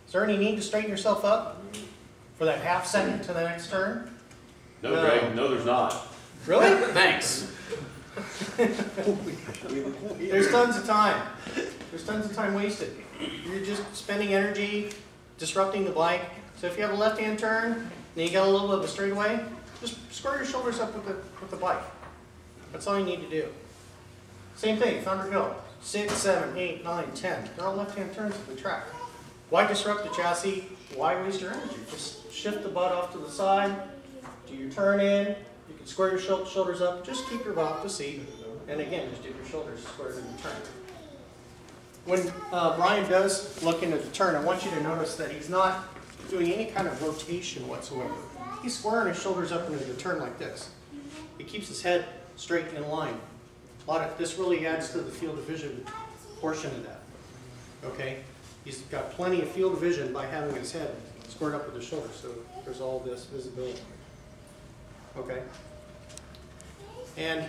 Is there any need to straighten yourself up for that half second to the next turn? No, Greg, no there's not. Really? Thanks. There's tons of time. There's tons of time wasted. You're just spending energy disrupting the bike. So if you have a left-hand turn, then you got a little bit of a straightaway, just square your shoulders up with the bike. That's all you need to do. Same thing, Thunder Hill. 6, 7, 8, 9, 10. They're all left-hand turns at the track. Why disrupt the chassis? Why waste your energy? Just shift the butt off to the side, do your turn in, you can square your shoulders up, just keep your butt off the seat, and again, just dip your shoulders squared in the turn. When Brian does look into the turn, I want you to notice that he's not doing any kind of rotation whatsoever. He's squaring his shoulders up into the turn like this. He keeps his head straight in line. This really adds to the field of vision portion of that. Okay? He's got plenty of field of vision by having his head squared up with his shoulders, so there's all this visibility. Okay? And,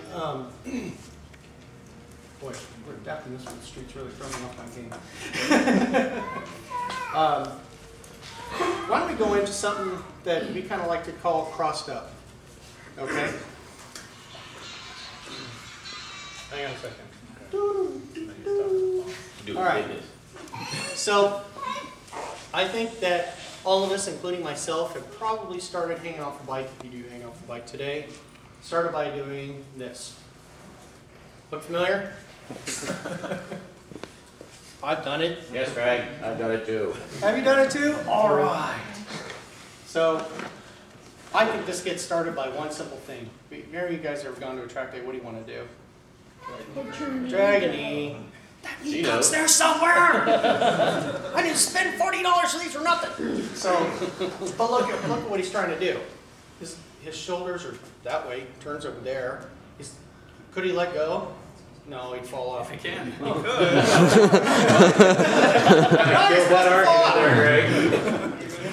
boy, we're adapting this one. The street's really throwing off my game. Why don't we go into something that we kind of like to call crossed up? Okay? Hang on a second. All right. So, I think that all of us, including myself, have probably started hanging off the bike, if you do hang off the bike today, started by doing this. Look familiar? I've done it. Yes, Greg, I've done it too. Have you done it too? All right. So, I think this gets started by one simple thing. Many of you guys ever gone to a track day? What do you want to do? Dragon-y. That knee comes there somewhere! I didn't spend $40 for these for nothing! So, but look at what he's trying to do. His shoulders are that way, turns over there. Could he let go? No, he'd fall off. If he can. He could. Feel that argument there, Greg.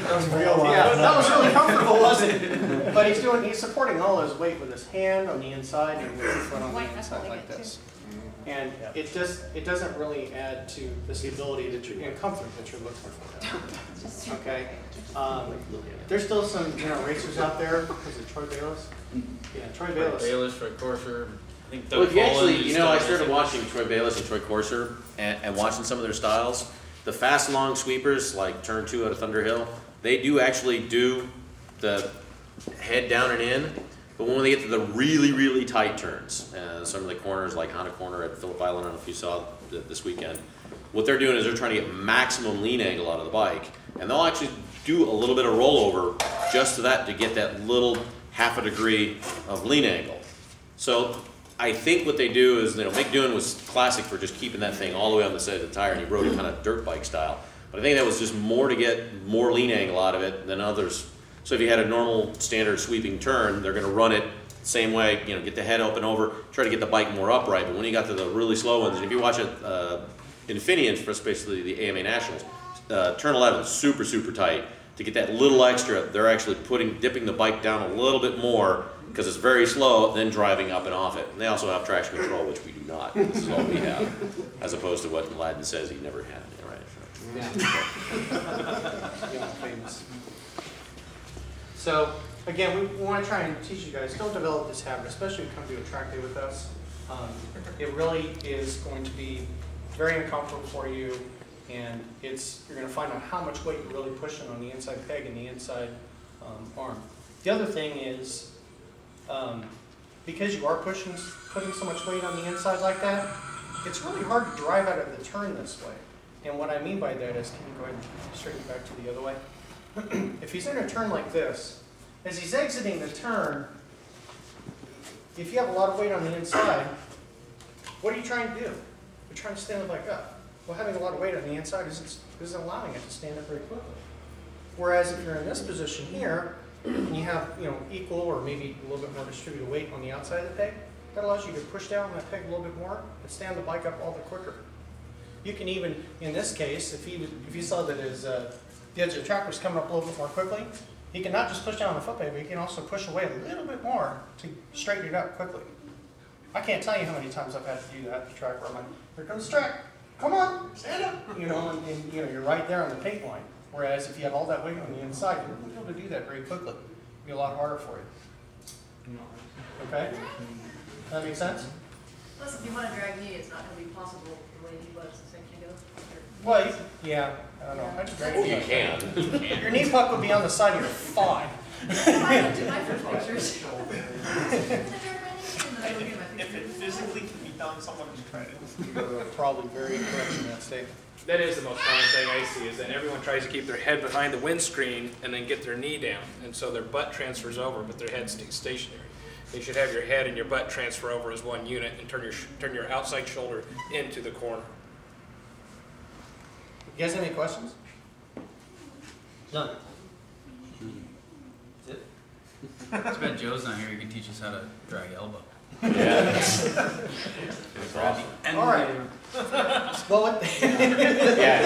Yeah, that was really comfortable, wasn't it? But he's supporting all his weight with his hand on the inside and with his foot on the inside like this. And it doesn't really add to the stability and comfort that you're looking for. Okay. There's still some racers out there. Was it Troy Bayliss? Yeah, Troy Bayliss. Bayliss, Troy Corser. I think Well, if you actually, I started watching Troy Bayliss and Troy Corser and watching some of their styles. The fast long sweepers, like turn 2 out of Thunder Hill, they do actually do the head down and in. But when they get to the really, really tight turns, some of the corners like Honda Corner at Phillip Island, I don't know if you saw this weekend, what they're doing is they're trying to get maximum lean angle out of the bike. And they'll actually do a little bit of rollover just to get that little half a degree of lean angle. So I think what they do is, Mick Doohan was classic for just keeping that thing all the way on the side of the tire, and he rode it kind of dirt bike style. But I think that was just more to get more lean angle out of it than others. So if you had a normal standard sweeping turn, they're going to run it the same way, get the head up and over, try to get the bike more upright. But when you got to the really slow ones, and if you watch it, Infineon, for especially the AMA Nationals, turn 11 is super, super tight. To get that little extra, they're actually dipping the bike down a little bit more because it's very slow, then driving up and off it. And they also have traction control, which we do not. This is all we have, as opposed to what Ladin says he never had. Right? Yeah, famous. So, again, we want to try and teach you guys, don't develop this habit, especially if you come to a track day with us. It really is going to be very uncomfortable for you, and you're going to find out how much weight you're really pushing on the inside peg and the inside arm. The other thing is, because you are putting so much weight on the inside like that, it's really hard to drive out of the turn this way. And what I mean by that is, can you go ahead and straighten back to the other way? If he's in a turn like this, as he's exiting the turn, if you have a lot of weight on the inside, what are you trying to do? You're trying to stand the bike up. Well, having a lot of weight on the inside isn't allowing it to stand up very quickly. Whereas if you're in this position here, and you have equal or maybe a little bit more distributed weight on the outside of the peg, that allows you to push down that peg a little bit more and stand the bike up all the quicker. You can even, in this case, if you saw that the edge of the track was coming up a little bit more quickly, he can not just push down on the foot peg, but he can also push away a little bit more to straighten it up quickly. I can't tell you how many times I've had to do that at the track where I'm like, here comes the track, come on, stand up, and you're right there on the paint line. Whereas if you have all that weight on the inside, you're not going to be able to do that very quickly. It'll be a lot harder for you. Okay? That make sense? Plus, if you want to drag me, it's not going to be possible the way he was a second ago. Well, yeah, I don't know. How'd you drag Well, it? you can. Your knee puck would be on the side of your thigh. I looked at my first pictures. If it physically can be done, someone can try it. You're probably very correct in that statement. That is the most common thing I see, is that everyone tries to keep their head behind the windscreen and then get their knee down. And so their butt transfers over, but their head stays stationary. You should have your head and your butt transfer over as one unit and turn your outside shoulder into the corner. You guys have any questions? None. That's it? It's bad Joe's not here, he can teach us how to drag elbow. Yeah. It's awesome. All right. Well, what? Yeah.